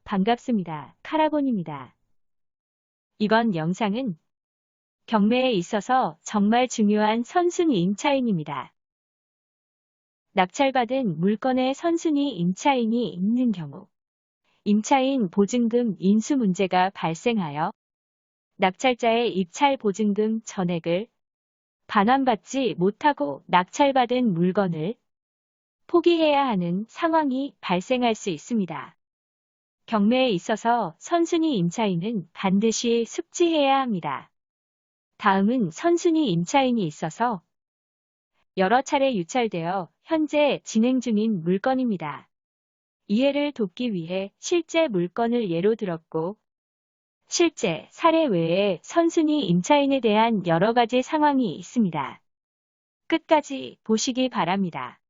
반갑습니다. 카라본입니다. 이번 영상은 경매에 있어서 정말 중요한 선순위 임차인입니다. 낙찰받은 물건의 선순위 임차인이 있는 경우 임차인 보증금 인수 문제가 발생하여 낙찰자의 입찰 보증금 전액을 반환받지 못하고 낙찰받은 물건을 포기해야 하는 상황이 발생할 수 있습니다. 경매에 있어서 선순위 임차인은 반드시 숙지해야 합니다. 다음은 선순위 임차인이 있어서 여러 차례 유찰되어 현재 진행 중인 물건입니다. 이해를 돕기 위해 실제 물건을 예로 들었고 실제 사례 외에 선순위 임차인에 대한 여러 가지 상황이 있습니다. 끝까지 보시기 바랍니다.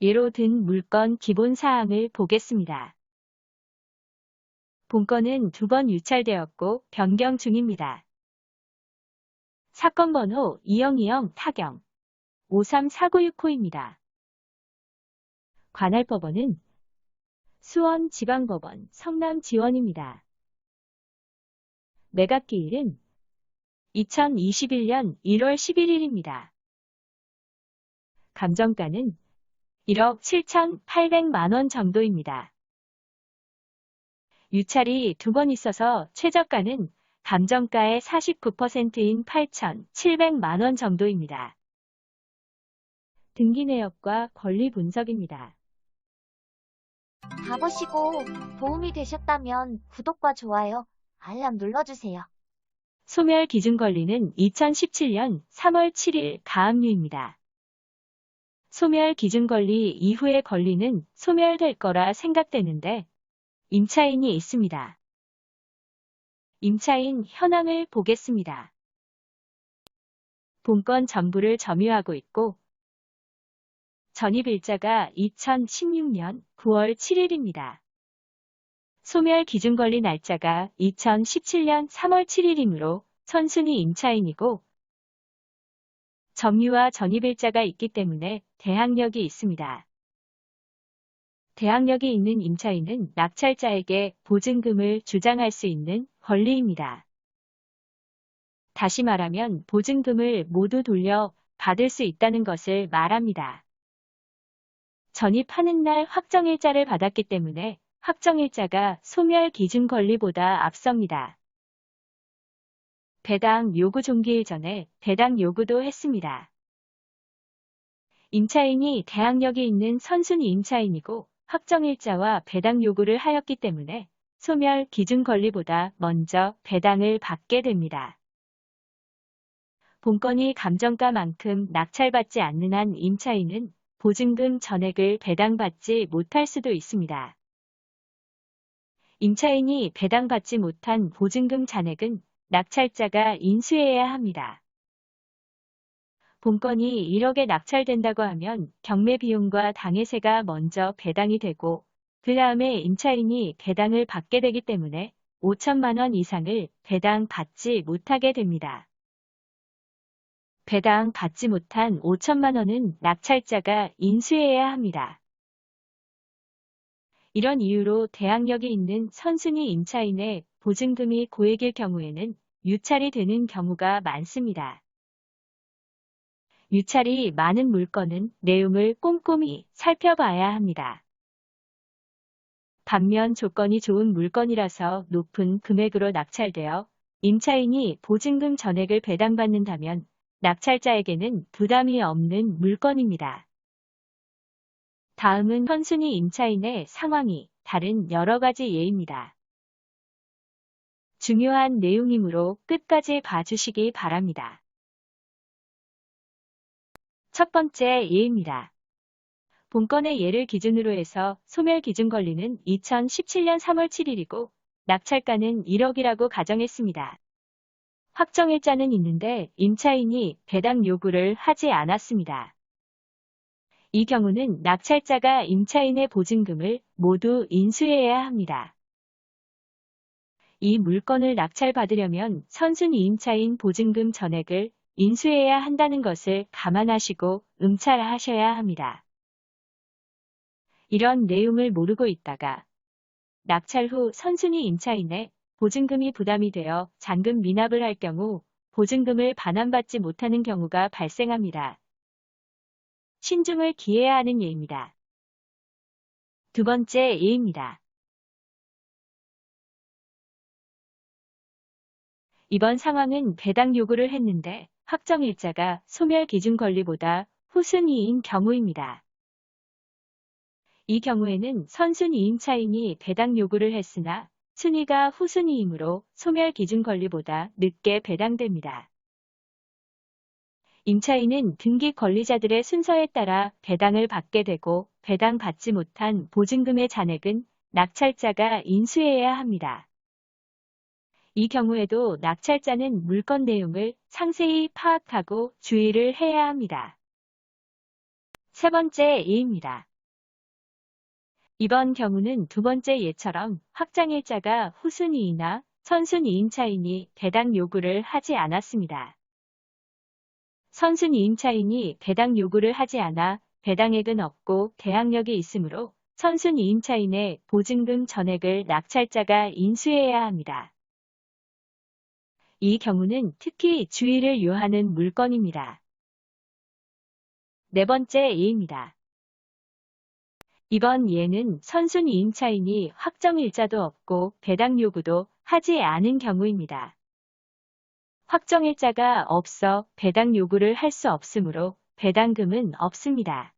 예로 든 물건 기본 사항을 보겠습니다. 본건은 2번 유찰되었고 변경 중입니다. 사건 번호 2020 타경 534969입니다. 관할 법원은 수원지방법원 성남지원입니다. 매각기일은 2021년 1월 11일입니다. 감정가는 1억 7,800만원 정도입니다. 유찰이 2번 있어서 최저가는 감정가의 49%인 8,700만원 정도입니다. 등기 내역과 권리 분석입니다. 다 보시고 도움이 되셨다면 구독과 좋아요, 알람 눌러주세요. 소멸 기준 권리는 2017년 3월 7일 가압류입니다. 소멸 기준 권리 이후의 권리는 소멸될 거라 생각되는데 임차인이 있습니다. 임차인 현황을 보겠습니다. 본건 전부를 점유하고 있고 전입일자가 2016년 9월 7일입니다. 소멸 기준 권리 날짜가 2017년 3월 7일이므로 선순위 임차인이고 점유와 전입일자가 있기 때문에 대항력이 있습니다. 대항력이 있는 임차인은 낙찰자에게 보증금을 주장할 수 있는 권리입니다. 다시 말하면 보증금을 모두 돌려 받을 수 있다는 것을 말합니다. 전입하는 날 확정일자를 받았기 때문에 확정일자가 소멸 기준 권리보다 앞섭니다. 배당 요구 종기일 전에 배당 요구도 했습니다. 임차인이 대항력이 있는 선순위 임차인이고 확정일자와 배당 요구를 하였기 때문에 소멸 기준 권리보다 먼저 배당을 받게 됩니다. 본건이 감정가만큼 낙찰받지 않는 한 임차인은 보증금 전액을 배당받지 못할 수도 있습니다. 임차인이 배당받지 못한 보증금 잔액은 낙찰자가 인수해야 합니다. 본건이 1억에 낙찰된다고 하면 경매 비용과 당해세가 먼저 배당이 되고 그 다음에 임차인이 배당을 받게 되기 때문에 5천만 원 이상을 배당받지 못하게 됩니다. 배당 받지 못한 5천만 원은 낙찰자가 인수해야 합니다. 이런 이유로 대항력이 있는 선순위 임차인의 보증금이 고액일 경우에는 유찰이 되는 경우가 많습니다. 유찰이 많은 물건은 내용을 꼼꼼히 살펴봐야 합니다. 반면 조건이 좋은 물건이라서 높은 금액으로 낙찰되어 임차인이 보증금 전액을 배당받는다면 낙찰자에게는 부담이 없는 물건입니다. 다음은 선순위 임차인의 상황이 다른 여러 가지 예입니다. 중요한 내용이므로 끝까지 봐주시기 바랍니다. 첫 번째 예입니다. 본건의 예를 기준으로 해서 소멸 기준 권리는 2017년 3월 7일이고 낙찰가는 1억이라고 가정했습니다. 확정일자는 있는데 임차인이 배당 요구를 하지 않았습니다. 이 경우는 낙찰자가 임차인의 보증금을 모두 인수해야 합니다. 이 물건을 낙찰받으려면 선순위 임차인 보증금 전액을 인수해야 한다는 것을 감안하시고 응찰하셔야 합니다. 이런 내용을 모르고 있다가 낙찰 후 선순위 임차인의 보증금이 부담이 되어 잔금 미납을 할 경우 보증금을 반환받지 못하는 경우가 발생합니다. 신중을 기해야 하는 예입니다. 두 번째 예입니다. 이번 상황은 배당 요구를 했는데 확정일자가 소멸기준 권리보다 후순위인 경우입니다. 이 경우에는 선순위 임차인이 배당 요구를 했으나 순위가 후순위이므로 소멸기준 권리보다 늦게 배당됩니다. 임차인은 등기 권리자들의 순서에 따라 배당을 받게 되고 배당받지 못한 보증금의 잔액은 낙찰자가 인수해야 합니다. 이 경우에도 낙찰자는 물건 내용을 상세히 파악하고 주의를 해야 합니다. 세 번째 예입니다. 이번 경우는 두 번째 예처럼 확정일자가 후순위이나 선순위 임차인이 배당 요구를 하지 않았습니다. 선순위 임차인이 배당 요구를 하지 않아 배당액은 없고 대항력이 있으므로 선순위 임차인의 보증금 전액을 낙찰자가 인수해야 합니다. 이 경우는 특히 주의를 요하는 물건입니다. 네 번째 예입니다. 이번 예는 선순위 임차인이 확정일자도 없고 배당 요구도 하지 않은 경우입니다. 확정일자가 없어 배당 요구를 할 수 없으므로 배당금은 없습니다.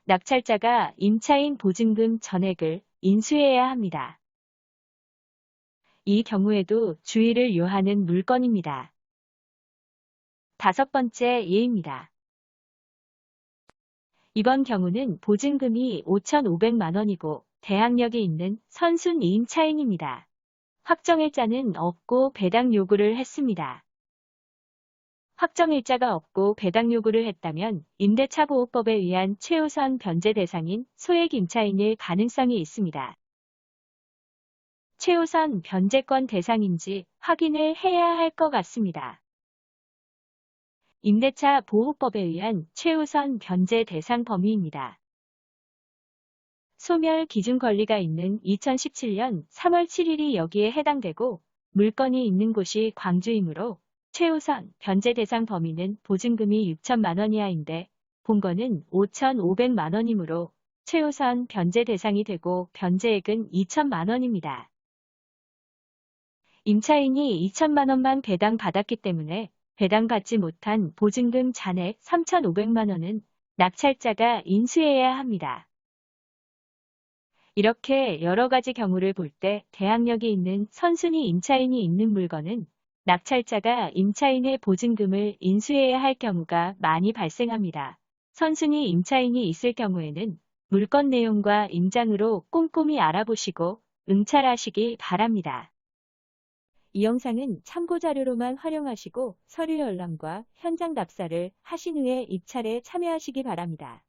낙찰자가 임차인 보증금 전액을 인수해야 합니다. 이 경우에도 주의를 요하는 물건입니다. 다섯 번째 예입니다. 이번 경우는 보증금이 5,500만 원이고 대항력이 있는 선순위 임차인입니다. 확정일자는 없고 배당 요구를 했습니다. 확정일자가 없고 배당 요구를 했다면 임대차보호법에 의한 최우선 변제 대상인 소액 임차인일 가능성이 있습니다. 최우선 변제권 대상인지 확인을 해야 할 것 같습니다. 임대차 보호법에 의한 최우선 변제 대상 범위입니다. 소멸 기준 권리가 있는 2017년 3월 7일이 여기에 해당되고 물건이 있는 곳이 광주이므로 최우선 변제 대상 범위는 보증금이 6천만 원 이하인데 본건은 5,500만 원이므로 최우선 변제 대상이 되고 변제액은 2천만 원입니다. 임차인이 2천만 원만 배당받았기 때문에 배당받지 못한 보증금 잔액 3,500만 원은 낙찰자가 인수해야 합니다. 이렇게 여러 가지 경우를 볼 때 대항력이 있는 선순위 임차인이 있는 물건은 낙찰자가 임차인의 보증금을 인수해야 할 경우가 많이 발생합니다. 선순위 임차인이 있을 경우에는 물건 내용과 임장으로 꼼꼼히 알아보시고 응찰하시기 바랍니다. 이 영상은 참고자료로만 활용하시고 서류 열람과 현장 답사를 하신 후에 입찰에 참여하시기 바랍니다.